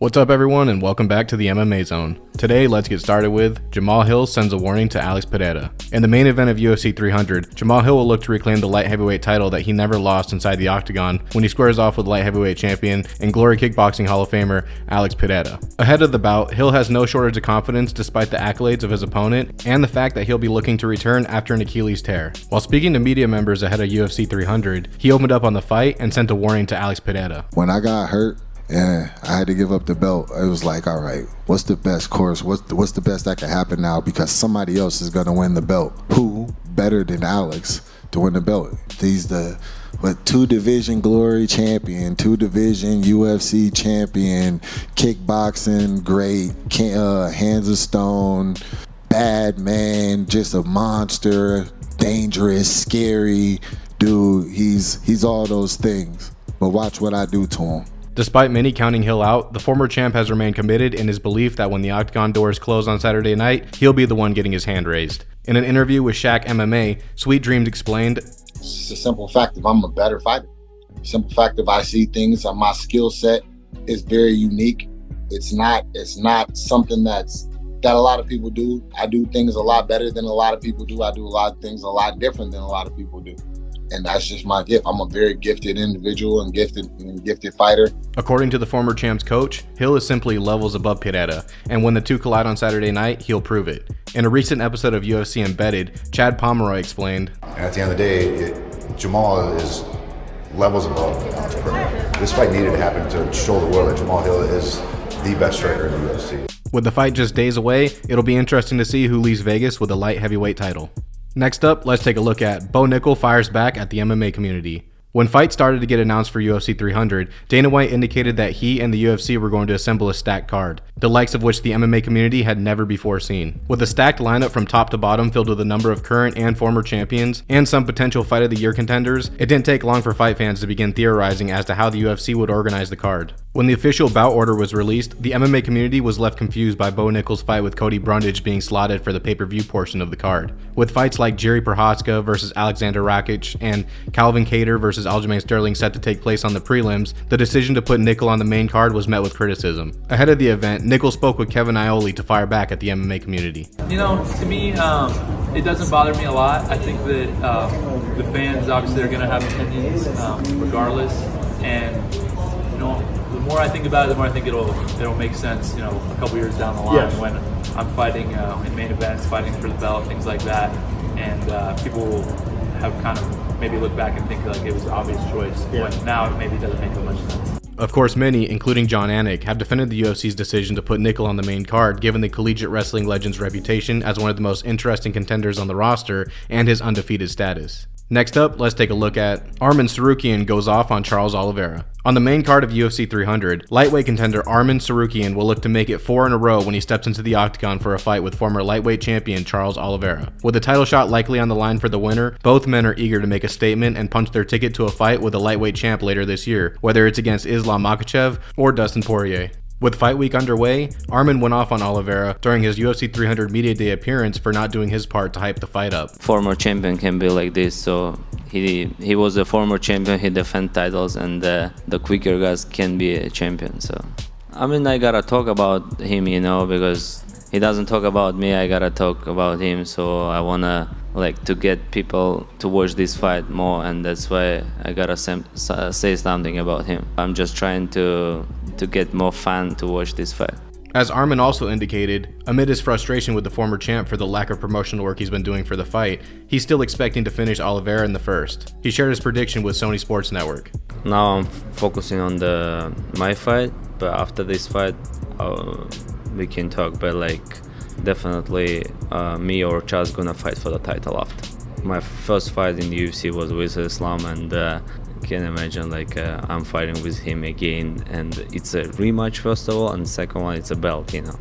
What's up everyone and welcome back to the MMA Zone. Today let's get started with Jamahal Hill sends a warning to Alex Pereira. In the main event of UFC 300, Jamahal Hill will look to reclaim the light heavyweight title that he never lost inside the octagon when he squares off with light heavyweight champion and Glory Kickboxing Hall of Famer Alex Pereira. Ahead of the bout, Hill has no shortage of confidence despite the accolades of his opponent and the fact that he'll be looking to return after an Achilles tear. While speaking to media members ahead of UFC 300, he opened up on the fight and sent a warning to Alex Pereira. When I got hurt, and I had to give up the belt, it was like, all right, what's the best course? What's the best that can happen now? Because somebody else is going to win the belt. Who better than Alex to win the belt? He's the two-division Glory champion, two-division UFC champion, kickboxing great, hands of stone, bad man, just a monster, dangerous, scary dude. He's all those things. But watch what I do to him. Despite many counting Hill out, the former champ has remained committed in his belief that when the octagon doors close on Saturday night, he'll be the one getting his hand raised. In an interview with Shaq MMA, Sweet Dreams explained, "It's a simple fact of I'm a better fighter. Simple fact of I see things on my skill set is very unique. It's not something that a lot of people do. I do things a lot better than a lot of people do. I do a lot of things a lot different than a lot of people do. And that's just my gift. I'm a very gifted individual and gifted fighter." According to the former champ's coach, Hill is simply levels above Pereira, and when the two collide on Saturday night, he'll prove it. In a recent episode of UFC Embedded, Chad Pomeroy explained, "At the end of the day, Jamahal is levels above Pereira. This fight needed to happen to show the world that Jamahal Hill is the best striker in the UFC." With the fight just days away, it'll be interesting to see who leaves Vegas with the light heavyweight title. Next up, let's take a look at Bo Nickal fires back at the MMA community. When fights started to get announced for UFC 300, Dana White indicated that he and the UFC were going to assemble a stacked card, the likes of which the MMA community had never before seen. With a stacked lineup from top to bottom filled with a number of current and former champions, and some potential Fight of the Year contenders, it didn't take long for fight fans to begin theorizing as to how the UFC would organize the card. When the official bout order was released, the MMA community was left confused by Bo Nickal's fight with Cody Brundage being slotted for the pay-per-view portion of the card. With fights like Jerry Prochazka versus Alexander Rakic and Calvin Kattar versus Aljamain Sterling set to take place on the prelims, the decision to put Nickal on the main card was met with criticism. Ahead of the event, Nickal spoke with Kevin Iole to fire back at the MMA community. You know, to me, it doesn't bother me a lot. I think that the fans obviously are going to have opinions regardless, and you know, the more I think about it, the more I think it'll make sense. You know, a couple years down the line when I'm fighting in main events, fighting for the belt, things like that, and people will have kind of maybe look back and think like it was an obvious choice. When now it maybe doesn't make as much sense. Of course, many, including John Anik, have defended the UFC's decision to put Nickal on the main card given the collegiate wrestling legend's reputation as one of the most interesting contenders on the roster and his undefeated status. Next up, let's take a look at Arman Tsarukyan goes off on Charles Oliveira. On the main card of UFC 300, lightweight contender Arman Tsarukyan will look to make it 4 in a row when he steps into the octagon for a fight with former lightweight champion Charles Oliveira. With the title shot likely on the line for the winner, both men are eager to make a statement and punch their ticket to a fight with a lightweight champ later this year, whether it's against Islam Makhachev or Dustin Poirier. With Fight Week underway, Arman went off on Oliveira during his UFC 300 Media Day appearance for not doing his part to hype the fight up. Former champion can be like this, so he was a former champion, he defend titles, and the quicker guys can be a champion. So I mean, I gotta talk about him, you know, because he doesn't talk about me, I gotta talk about him. So I wanna to get people to watch this fight more, and that's why I gotta say something about him. I'm just trying to get more fun to watch this fight. As Arman also indicated, amid his frustration with the former champ for the lack of promotional work he's been doing for the fight, he's still expecting to finish Oliveira in the first. He shared his prediction with Sony Sports Network. Now I'm focusing on my fight, but after this fight we can talk, but definitely me or Chaz gonna fight for the title after. My first fight in the UFC was with Islam, and can imagine I'm fighting with him again, and it's a rematch first of all, and second one it's a belt, you know.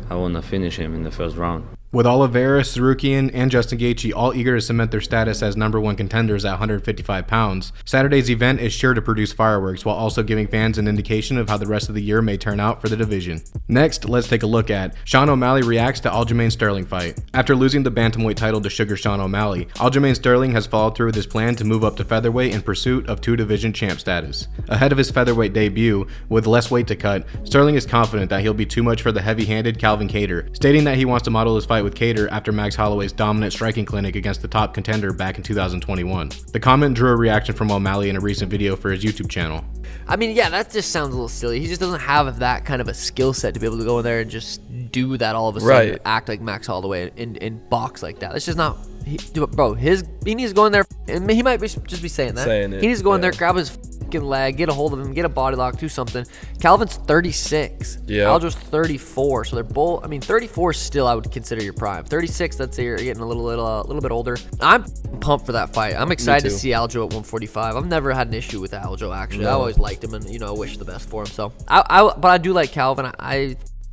I want to finish him in the first round. With Oliveira, Tsarukyan, and Justin Gaethje all eager to cement their status as #1 contenders at 155 pounds, Saturday's event is sure to produce fireworks while also giving fans an indication of how the rest of the year may turn out for the division. Next, let's take a look at Sean O'Malley reacts to Aljamain Sterling fight. After losing the bantamweight title to Sugar Sean O'Malley, Aljamain Sterling has followed through with his plan to move up to featherweight in pursuit of 2-division champ status. Ahead of his featherweight debut, with less weight to cut, Sterling is confident that he'll be too much for the heavy-handed Calvin Kattar, stating that he wants to model his fight with Kattar after Max Holloway's dominant striking clinic against the top contender back in 2021. The comment drew a reaction from O'Malley in a recent video for his YouTube channel. I mean, yeah, that just sounds a little silly. He just doesn't have that kind of a skill set to be able to go in there and just do that all of a sudden, Right. act like Max Holloway and box like that. That's just not. He needs to go in there, and he might just be saying that. He needs to go in there, grab his fucking leg, get a hold of him, get a body lock, do something. Calvin's 36. Yeah. Aljo's 34. So they're both. I mean, 34 is still I would consider your prime. 36, that's you're getting a little bit older. I'm pumped for that fight. I'm excited to see Aljo at 145. I've never had an issue with Aljo actually. I always liked him, and wish the best for him. So but I do like Calvin.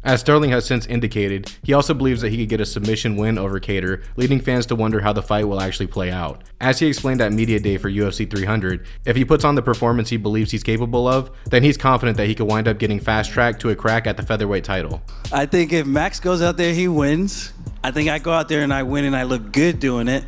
As Sterling has since indicated, he also believes that he could get a submission win over Kattar, leading fans to wonder how the fight will actually play out. As he explained at Media Day for UFC 300, if he puts on the performance he believes he's capable of, then he's confident that he could wind up getting fast-tracked to a crack at the featherweight title. I think if Max goes out there, he wins. I think I go out there and I win and I look good doing it.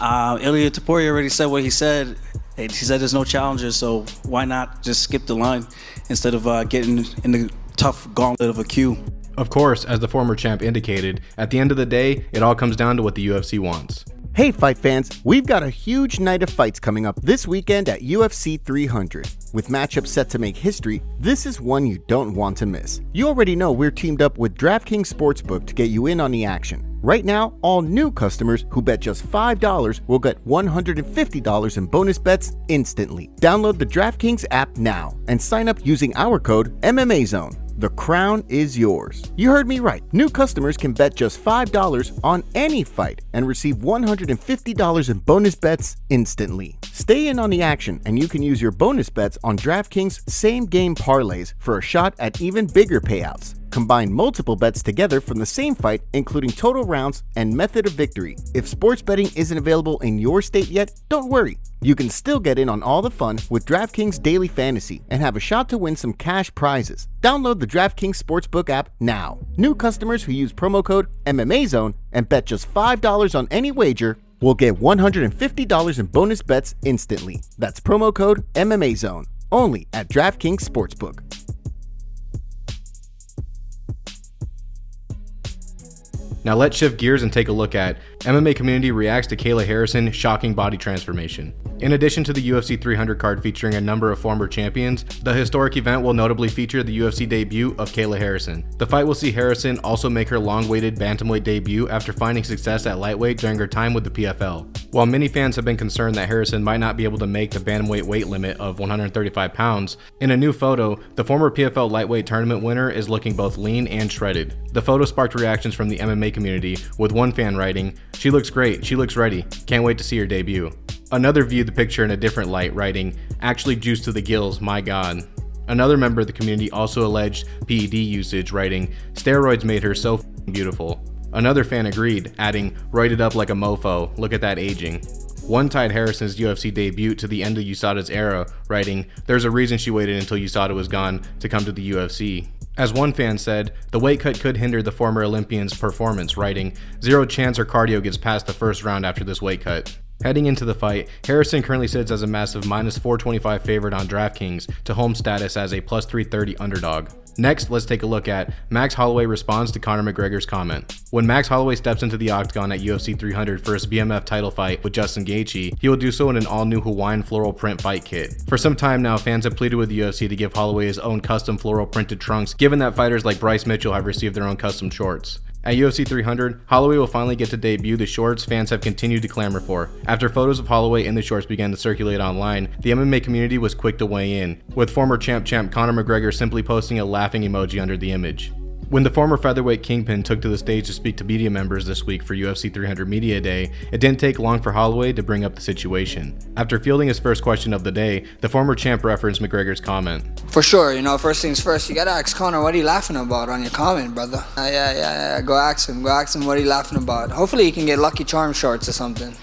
Ilya Topuria already said what he said. He said there's no challengers, so why not just skip the line instead of getting in the tough gauntlet of a queue. Of course, as the former champ indicated, at the end of the day, it all comes down to what the UFC wants. Hey fight fans, we've got a huge night of fights coming up this weekend at UFC 300. With matchups set to make history, this is one you don't want to miss. You already know we're teamed up with DraftKings Sportsbook to get you in on the action. Right now, all new customers who bet just $5 will get $150 in bonus bets instantly. Download the DraftKings app now and sign up using our code MMAZone. The crown is yours. You heard me right. New customers can bet just $5 on any fight and receive $150 in bonus bets instantly. Stay in on the action, and you can use your bonus bets on DraftKings same-game parlays for a shot at even bigger payouts. Combine multiple bets together from the same fight, including total rounds and method of victory. If sports betting isn't available in your state yet, don't worry. You can still get in on all the fun with DraftKings Daily Fantasy and have a shot to win some cash prizes. Download the DraftKings Sportsbook app now. New customers who use promo code MMAZone and bet just $5 on any wager will get $150 in bonus bets instantly. That's promo code MMAZone, only at DraftKings Sportsbook. Now let's shift gears and take a look at MMA community reacts to Kayla Harrison shocking body transformation. In addition to the UFC 300 card featuring a number of former champions, the historic event will notably feature the UFC debut of Kayla Harrison. The fight will see Harrison also make her long-awaited bantamweight debut after finding success at lightweight during her time with the PFL. While many fans have been concerned that Harrison might not be able to make the bantamweight weight limit of 135 pounds, in a new photo, the former PFL lightweight tournament winner is looking both lean and shredded. The photo sparked reactions from the MMA community, with one fan writing, "She looks great, she looks ready, can't wait to see her debut." Another viewed the picture in a different light, writing, "Actually juiced to the gills, my god." Another member of the community also alleged PED usage, writing, "Steroids made her so beautiful." Another fan agreed, adding, "Roided up like a mofo, look at that aging." One tied Harrison's UFC debut to the end of USADA's era, writing, "There's a reason she waited until USADA was gone to come to the UFC." As one fan said, the weight cut could hinder the former Olympian's performance, writing, "Zero chance her cardio gets past the first round after this weight cut." Heading into the fight, Harrison currently sits as a massive -425 favorite on DraftKings to home status as a +330 underdog. Next, let's take a look at Max Holloway responds to Conor McGregor's comment. When Max Holloway steps into the octagon at UFC 300 for his BMF title fight with Justin Gaethje, he will do so in an all-new Hawaiian floral print fight kit. For some time now, fans have pleaded with the UFC to give Holloway his own custom floral printed trunks, given that fighters like Bryce Mitchell have received their own custom shorts. At UFC 300, Holloway will finally get to debut the shorts fans have continued to clamor for. After photos of Holloway in the shorts began to circulate online, the MMA community was quick to weigh in, with former champ Conor McGregor simply posting a laughing emoji under the image. When the former featherweight kingpin took to the stage to speak to media members this week for UFC 300 Media Day, it didn't take long for Holloway to bring up the situation. After fielding his first question of the day, the former champ referenced McGregor's comment. For sure, first things first, you gotta ask Conor, what are you laughing about on your comment, brother? Yeah, go ask him what are you laughing about. Hopefully he can get Lucky Charm shorts or something.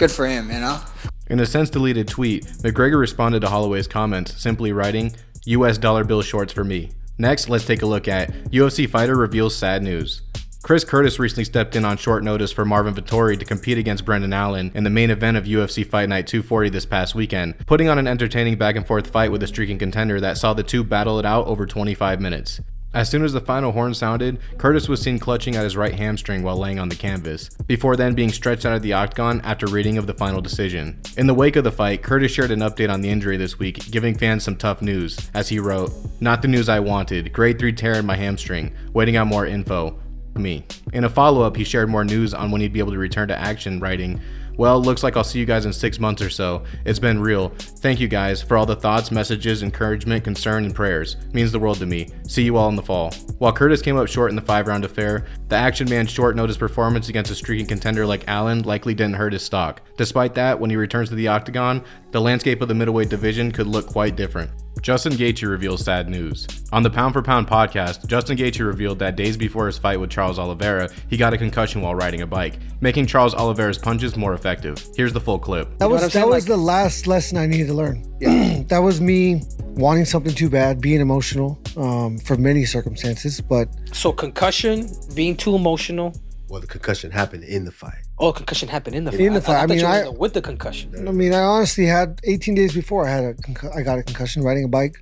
Good for him, In a since-deleted tweet, McGregor responded to Holloway's comments, simply writing, US dollar bill shorts for me. Next, let's take a look at UFC fighter reveals sad news. Chris Curtis recently stepped in on short notice for Marvin Vettori to compete against Brendan Allen in the main event of UFC Fight Night 240 this past weekend, putting on an entertaining back-and-forth fight with a streaking contender that saw the two battle it out over 25 minutes. As soon as the final horn sounded, Curtis was seen clutching at his right hamstring while laying on the canvas, before then being stretched out of the octagon after reading of the final decision. In the wake of the fight, Curtis shared an update on the injury this week, giving fans some tough news, as he wrote, "Not the news I wanted, grade 3 tear in my hamstring, waiting on more info. Me." In a follow-up, he shared more news on when he'd be able to return to action, writing, "Well, looks like I'll see you guys in 6 months or so. It's been real. Thank you guys for all the thoughts, messages, encouragement, concern, and prayers. Means the world to me. See you all in the fall." While Curtis came up short in the 5-round affair, the Action Man's short notice performance against a streaking contender like Allen likely didn't hurt his stock. Despite that, when he returns to the octagon, the landscape of the middleweight division could look quite different. Justin Gaethje reveals sad news. On the Pound for Pound podcast, Justin Gaethje revealed that days before his fight with Charles Oliveira, he got a concussion while riding a bike, making Charles Oliveira's punches more effective. Here's the full clip. That was the last lesson I needed to learn. Yeah. That was me wanting something too bad, being emotional for many circumstances. But so concussion, being too emotional. Well, the concussion happened in the fight. Oh, concussion happened in the fight. In the fight. I with the concussion. I mean, I honestly had 18 days before I got a concussion riding a bike.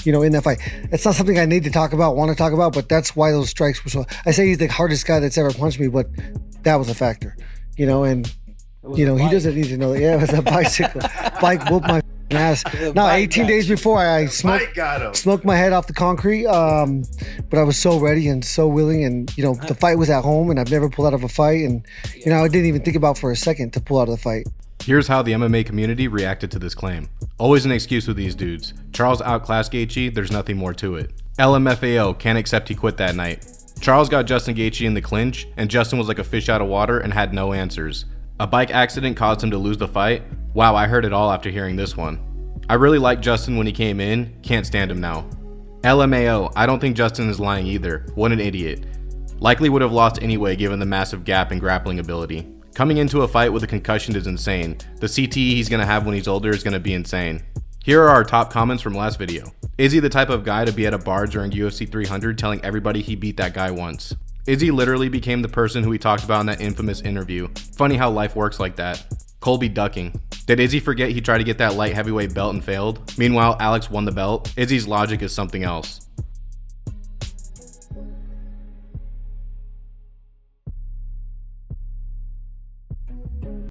In that fight. It's not something I need to talk about, want to talk about, but that's why those strikes were so. I say he's the hardest guy that's ever punched me, but that was a factor. And he doesn't need to know that. Yeah, it was a bicycle. Bike whooped my ass. No, 18 days before I smoked my head off the concrete. But I was so ready and so willing, and the fight was at home, and I've never pulled out of a fight, and I didn't even think about for a second to pull out of the fight. Here's how the MMA community reacted to this claim. Always an excuse with these dudes. Charles outclassed Gaethje, there's nothing more to it. LMFAO, can't accept he quit that night. Charles got Justin Gaethje in the clinch, and Justin was like a fish out of water and had no answers. A bike accident caused him to lose the fight? Wow, I heard it all after hearing this one. I really liked Justin when he came in, can't stand him now. LMAO, I don't think Justin is lying either. What an idiot. Likely would have lost anyway given the massive gap in grappling ability. Coming into a fight with a concussion is insane. The CTE he's going to have when he's older is going to be insane. Here are our top comments from last video. Is he the type of guy to be at a bar during UFC 300 telling everybody he beat that guy once? Izzy literally became the person who we talked about in that infamous interview. Funny how life works like that. Colby ducking. Did Izzy forget he tried to get that light heavyweight belt and failed? Meanwhile, Alex won the belt? Izzy's logic is something else.